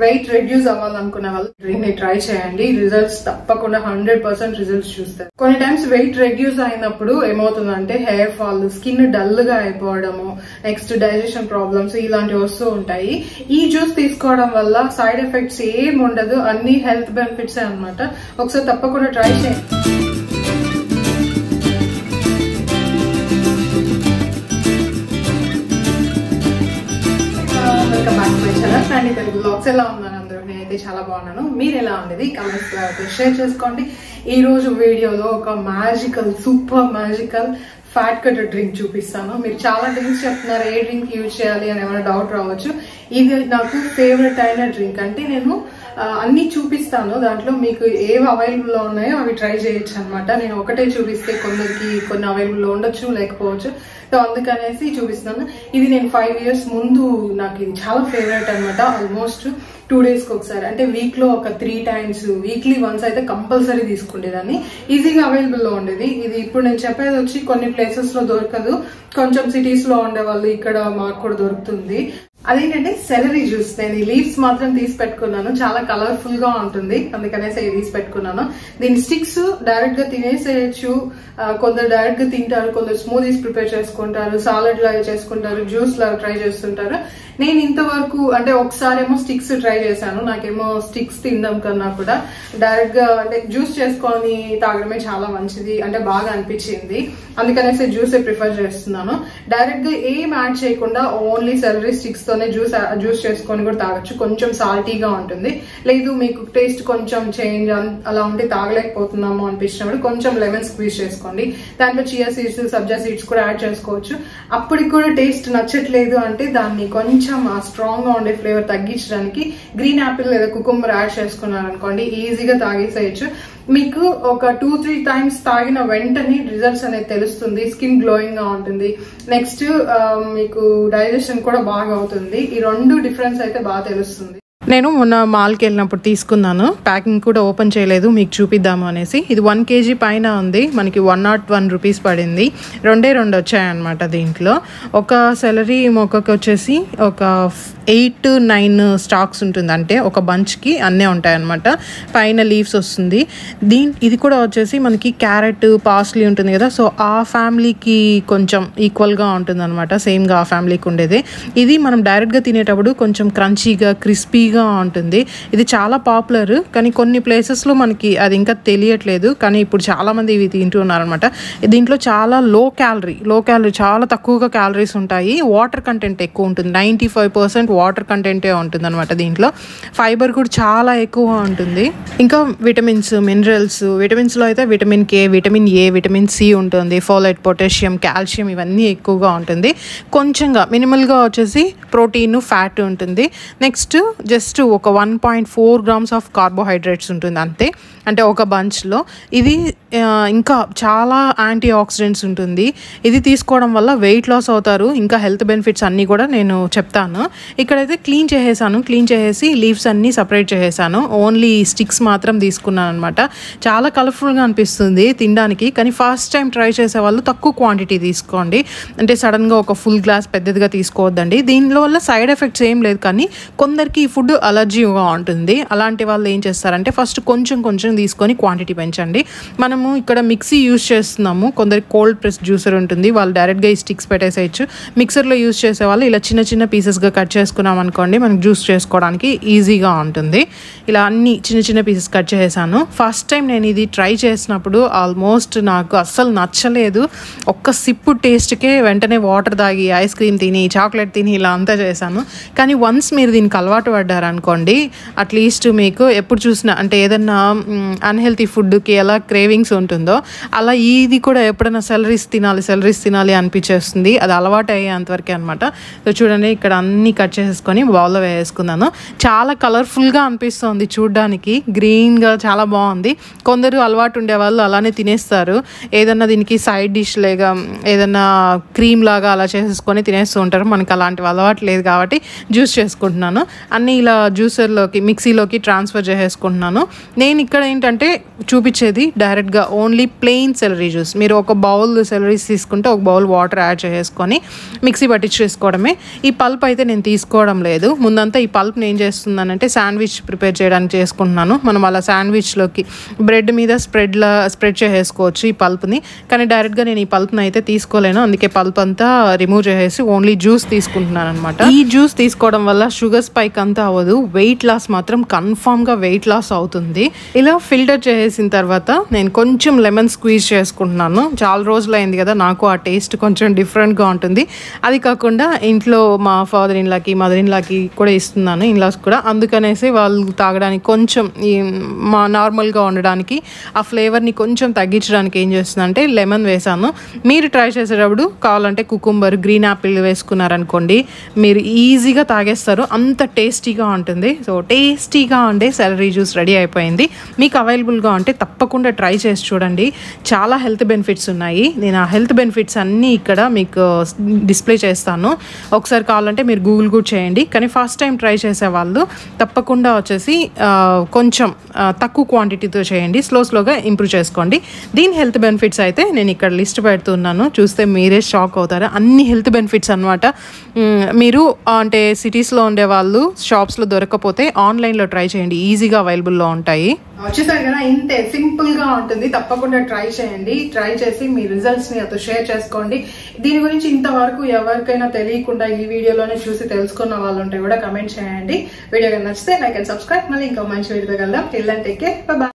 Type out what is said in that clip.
Weight reduce అవ్వాలనుకునే వాళ్ళు drink ని try చేయండి. రిజల్ట్స్ తప్పకుండా 100% రిజల్ట్స్ చూస్తారు. కొన్ని టైమ్స్ వెయిట్ రెడ్యూస్ అయినప్పుడు ఏమవుతుందంటే హెయిర్ ఫాల్, స్కిన్ డల్ గా అయిపోవడము, నెక్స్ట్ డైజెషన్ ప్రాబ్లమ్స్ ఇలాంటివి వస్తూ ఉంటాయి. ఈ జ్యూస్ తీసుకోవడం వల్ల సైడ్ ఎఫెక్ట్స్ ఏం ఉండదు, అన్ని హెల్త్ బెనిఫిట్స్ అన్నమాట. ఒకసారి తప్పకుండా ట్రై చేయండి. Welcome back to my channel friend Telugu blogs. ఎలా ఉన్నాను అందరూ? నేనైతే చాలా బాగున్నాను. మీరు ఎలా ఉండేది కామెంట్స్ లో అయితే షేర్ చేసుకోండి. ఈ రోజు వీడియోలో ఒక magical, super magical fat cutter drink చూపిస్తాను. మీరు చాలా డ్రింక్స్ చెప్తున్నారు, ఏ డ్రింక్ యూజ్ చేయాలి అని ఏమైనా డౌట్ రావచ్చు. ఇది నాకు ఫేవరెట్ అయిన డ్రింక్. అంటే నేను అన్ని చూపిస్తాను, దాంట్లో మీకు ఏవి అవైలబుల్ లో ఉన్నాయో అవి ట్రై చేయొచ్చు అనమాట. నేను ఒకటే చూపిస్తే కొందరికి కొన్ని అవైలబుల్ లో ఉండొచ్చు, లేకపోవచ్చు. సో అందుకనేసి చూపిస్తున్నాను. ఇది నేను 5 years ముందు నాకు ఇది చాలా ఫేవరెట్ అనమాట. ఆల్మోస్ట్ 2 days కి ఒకసారి, అంటే వీక్ లో ఒక 3 times, వీక్లీ వన్స్ అయితే కంపల్సరీ తీసుకుండేదాన్ని. ఈజీగా అవైలబుల్ లో ఉండేది. ఇది ఇప్పుడు నేను చెప్పేది వచ్చి కొన్ని ప్లేసెస్ లో దొరకదు, కొంచెం సిటీస్ లో ఉండే వాళ్ళు ఇక్కడ మాకు కూడా దొరుకుతుంది. అదేంటంటే సెలరీ జ్యూస్. నేను ఈ లీవ్స్ మాత్రం తీసి పెట్టుకున్నాను, చాలా కలర్ఫుల్ గా ఉంటుంది, అందుకనేసి తీసి పెట్టుకున్నాను. దీని స్టిక్స్ డైరెక్ట్ గా తినేసేయచ్చు. కొందరు డైరెక్ట్ గా తింటారు, కొందరు స్మూదీస్ ప్రిపేర్ చేసుకుంటారు, సాలడ్ లాగా చేసుకుంటారు, జ్యూస్ లాగా ట్రై చేస్తుంటారు. నేను ఇంతవరకు అంటే ఒకసారి ఏమో స్టిక్స్ ట్రై చేశాను. నాకేమో స్టిక్స్ తినడం కన్నా కూడా డైరెక్ట్ గా అంటే జ్యూస్ చేసుకొని తాగడమే చాలా మంచిది, అంటే బాగా అనిపించింది. అందుకనేసి జ్యూసే ప్రిఫర్ చేస్తున్నాను. డైరెక్ట్ గా ఏం యాడ్ చేయకుండా ఓన్లీ సెలరీ స్టిక్స్ తోనే జ్యూస్ చేసుకొని కూడా తాగొచ్చు. కొంచెం సాల్టీగా ఉంటుంది. లేదు మీకు టేస్ట్ కొంచెం చేంజ్ అలా ఉంటే తాగలేకపోతున్నాము అనిపించినప్పుడు కొంచెం లెమన్ స్క్వీజ్ చేసుకోండి. దాంట్లో చియా సీడ్స్, సబ్జా సీడ్స్ కూడా యాడ్ చేసుకోవచ్చు. అప్పటికి కూడా టేస్ట్ నచ్చట్లేదు అంటే దాన్ని కొంచెం ఆ స్ట్రాంగ్ గా ఉండే ఫ్లేవర్ తగ్గించడానికి గ్రీన్ యాపిల్ లేదా కుకుంబర్ యాడ్ చేసుకున్నారు అనుకోండి, ఈజీగా తాగేసేయచ్చు. మీకు ఒక 2-3 times తాగిన వెంటనే రిజల్ట్స్ అనేది తెలుస్తుంది. స్కిన్ గ్లోయింగ్ గా ఉంటుంది. నెక్స్ట్ మీకు డైజెషన్ కూడా బాగా అవుతుంది. ఈ 2 డిఫరెన్స్ అయితే బాగా తెలుస్తుంది. నేను మొన్న మాల్కి వెళ్ళినప్పుడు తీసుకున్నాను. ప్యాకింగ్ కూడా ఓపెన్ చేయలేదు, మీకు చూపిద్దాము అనేసి. ఇది 1 kg పైన ఉంది. మనకి 101 rupees పడింది. 2 వచ్చాయన్నమాట. దీంట్లో ఒక సెలరీ మొక్కకి వచ్చేసి ఒక 8-9 స్టాక్స్ ఉంటుంది, అంటే ఒక బంచ్కి అన్నీ ఉంటాయన్నమాట. పైన లీవ్స్ వస్తుంది. ఇది కూడా వచ్చేసి మనకి క్యారెట్, పార్స్లీ ఉంటుంది కదా, సో ఆ ఫ్యామిలీకి కొంచెం ఈక్వల్గా ఉంటుంది అనమాట. సేమ్గా ఆ ఫ్యామిలీకి ఉండేది. ఇది మనం డైరెక్ట్గా తినేటప్పుడు కొంచెం క్రంచీగా, క్రిస్పీగా ఉంటుంది. ఇది చాలా పాపులర్, కానీ కొన్ని ప్లేసెస్లో మనకి అది ఇంకా తెలియట్లేదు. కానీ ఇప్పుడు చాలా మంది ఇవి తింటున్నారనమాట. దీంట్లో చాలా లో క్యాలరీ, చాలా తక్కువగా క్యాలరీస్ ఉంటాయి. వాటర్ కంటెంట్ ఎక్కువ ఉంటుంది. 95% వాటర్ కంటెంటే ఉంటుంది అనమాట. దీంట్లో ఫైబర్ కూడా చాలా ఎక్కువ ఉంటుంది. ఇంకా విటమిన్స్, మినరల్స్, విటమిన్స్ లో అయితే vitamin K, vitamin A, vitamin C ఉంటుంది. ఫోలేట్, పొటాషియం, కాల్షియం ఇవన్నీ ఎక్కువగా ఉంటుంది. కొంచెంగా మినిమల్గా వచ్చేసి ప్రోటీన్, ఫ్యాట్ ఉంటుంది. నెక్స్ట్ జస్ట్ ఒక 1.4 grams ఆఫ్ కార్బోహైడ్రేట్స్ ఉంటుంది అంతే, అంటే ఒక బంచ్లో. ఇది ఇంకా చాలా యాంటీ ఆక్సిడెంట్స్ ఉంటుంది. ఇది తీసుకోవడం వల్ల వెయిట్ లాస్ అవుతారు. ఇంకా హెల్త్ బెనిఫిట్స్ అన్నీ కూడా నేను చెప్తాను. ఇక్కడైతే క్లీన్ చేసేసి లీవ్స్ అన్నీ సపరేట్ చేసేసాను. ఓన్లీ స్టిక్స్ మాత్రం తీసుకున్నాను అనమాట. చాలా కలర్ఫుల్గా అనిపిస్తుంది తినడానికి, కానీ ఫస్ట్ టైం ట్రై చేసే వాళ్ళు తక్కువ క్వాంటిటీ తీసుకోండి. అంటే సడన్గా ఒక ఫుల్ గ్లాస్ పెద్దదిగా తీసుకోవద్దండి. దీనిలో వల్ల సైడ్ ఎఫెక్ట్స్ ఏం లేదు, కానీ కొందరికి ఈ ఫుడ్ అలర్జీగా ఉంటుంది. అలాంటి వాళ్ళు ఏం చేస్తారంటే ఫస్ట్ కొంచెం తీసుకొని క్వాంటిటీ పెంచండి. మనము ఇక్కడ మిక్సీ యూజ్ చేస్తున్నాము. కొందరికి కోల్డ్ ప్రెస్ జ్యూసర్ ఉంటుంది, వాళ్ళు డైరెక్ట్గా ఈ స్టిక్స్ పెట్టేసేయచ్చు. మిక్సర్లో యూజ్ చేసే వాళ్ళు ఇలా చిన్న పీసెస్గా కట్ చేసుకున్నాం అనుకోండి, మనకు జ్యూస్ చేసుకోవడానికి ఈజీగా ఉంటుంది. ఇలా అన్ని చిన్న పీసెస్ కట్ చేసేసాను. ఫస్ట్ టైం నేను ఇది ట్రై చేసినప్పుడు ఆల్మోస్ట్ నాకు అస్సలు నచ్చలేదు. ఒక్క సిప్పు టేస్ట్కే వెంటనే వాటర్ తాగి, ఐస్ క్రీమ్ తిని, చాక్లెట్ తిని ఇలా అంతా చేశాను. కానీ వన్స్ మీరు దీనికి అలవాటు పడ్డారనుకోండి, అట్లీస్ట్ మీకు ఎప్పుడు చూసినా అంటే ఏదన్నా అన్హెల్తీ ఫుడ్కి ఎలా క్రేవింగ్స్ ఉంటుందో అలా ఇది కూడా ఎప్పుడైనా సెలరీస్ తినాలి అనిపించేస్తుంది. అది అలవాటు అయ్యేంతవరకే అనమాట. సో చూడండి, ఇక్కడ అన్నీ కట్ చేసేసుకొని బౌల్లో వేసుకున్నాను. చాలా కలర్ఫుల్గా అనిపిస్తుంది చూడడానికి, గ్రీన్గా చాలా బాగుంది. కొందరు అలవాటు ఉండే వాళ్ళు అలానే తినేస్తారు. ఏదన్నా దీనికి సైడ్ డిష్ లేగా ఏదన్నా క్రీమ్ లాగా అలా చేసేసుకొని తినేస్తూ ఉంటారు. మనకి అలాంటి అలవాటు లేదు కాబట్టి జ్యూస్ చేసుకుంటున్నాను. అన్నీ ఇలా జ్యూసర్లోకి మిక్సీలోకి ట్రాన్స్ఫర్ చేసేసుకుంటున్నాను. నేను ఇక్కడ ఏంటంటే చూపించేది డైరెక్ట్గా ఓన్లీ ప్లెయిన్ సెలరీ జ్యూస్. మీరు ఒక బౌల్ సెలరీస్ తీసుకుంటే ఒక బౌల్ వాటర్ యాడ్ చేసుకొని మిక్సీ పట్టించేసుకోవడమే. ఈ పల్ప్ అయితే నేను తీసుకోవడం లేదు. ముందంతా ఈ పల్ప్ని ఏం చేస్తున్నానంటే శాండ్విచ్ ప్రిపేర్ చేయడానికి చేసుకుంటున్నాను. మనం అలా శాండ్విచ్లోకి బ్రెడ్ మీద స్ప్రెడ్ చేసేసుకోవచ్చు ఈ పల్ప్ని. కానీ డైరెక్ట్గా నేను ఈ పల్ప్ని అయితే తీసుకోలేను, అందుకే పల్ప్ అంతా రిమూవ్ చేసేసి ఓన్లీ జ్యూస్ తీసుకుంటున్నాను అనమాట. ఈ జ్యూస్ తీసుకోవడం వల్ల షుగర్ స్పైక్ అంతా అవ్వదు, వెయిట్ లాస్ మాత్రం కన్ఫామ్గా వెయిట్ లాస్ అవుతుంది. ఇలా ఫిల్టర్ చేసేసిన తర్వాత నేను కొంచెం లెమన్ స్క్వీజ్ చేసుకుంటున్నాను. చాలా రోజులు అయింది కదా, నాకు ఆ టేస్ట్ కొంచెం డిఫరెంట్గా ఉంటుంది. అది కాకుండా ఇంట్లో మా ఫాదర్ ఇన్లాకి మదర్ ఇన్లాకి కూడా ఇస్తున్నాను, ఇన్లాస్ కూడా. అందుకనేసి వాళ్ళు తాగడానికి కొంచెం మా నార్మల్గా ఉండడానికి ఆ ఫ్లేవర్ని కొంచెం తగ్గించడానికి ఏం చేస్తుందంటే లెమన్ వేసాను. మీరు ట్రై చేసేటప్పుడు కావాలంటే కుకుంబర్, గ్రీన్ యాపిల్ వేసుకున్నారనుకోండి, మీరు ఈజీగా తాగేస్తారు, అంత టేస్టీగా ఉంటుంది. సో టేస్టీగా ఉండే సెలరీ జ్యూస్ రెడీ అయిపోయింది. మీకు అవైలబుల్గా ఉంటే తప్పకుండా ట్రై చేసి చూడండి. చాలా హెల్త్ బెనిఫిట్స్ ఉన్నాయి. నేను ఆ హెల్త్ బెనిఫిట్స్ అన్నీ ఇక్కడ మీకు డిస్ప్లే చేస్తాను. ఒకసారి కావాలంటే మీరు గూగుల్ కూడా చేయండి. కానీ ఫస్ట్ టైం ట్రై చేసే వాళ్ళు తప్పకుండా వచ్చేసి కొంచెం తక్కువ క్వాంటిటీతో చేయండి, స్లోగా ఇంప్రూవ్ చేసుకోండి. దీని హెల్త్ బెనిఫిట్స్ అయితే నేను ఇక్కడ లిస్ట్ పెడుతున్నాను, చూస్తే మీరే షాక్ అవుతారు. అన్ని హెల్త్ బెనిఫిట్స్ అనమాట. మీరు అంటే సిటీస్లో ఉండే వాళ్ళు షాప్స్లో దొరకకపోతే ఆన్లైన్లో ట్రై చేయండి, ఈజీగా అవైలబుల్లో ఉంటాయి. వచ్చేసారు కదా, ఇంతే సింపుల్గా ఉంటుంది. తప్పకుండా ట్రై చేయండి. ట్రై చేసి మీ రిజల్ట్స్ని నాతో షేర్ చేసుకోండి. దీని గురించి ఇంతవరకు ఎవరికైనా తెలియకుండా ఈ వీడియోలోనే చూసి తెలుసుకున్న వాళ్ళు ఉంటే కూడా కమెంట్ చేయండి. వీడియో నచ్చితే లైక్ అండ్ సబ్స్క్రైబ్. మళ్ళీ ఇంకో మంచి వీడియో కలుద్దాం. Till then take care, bye by.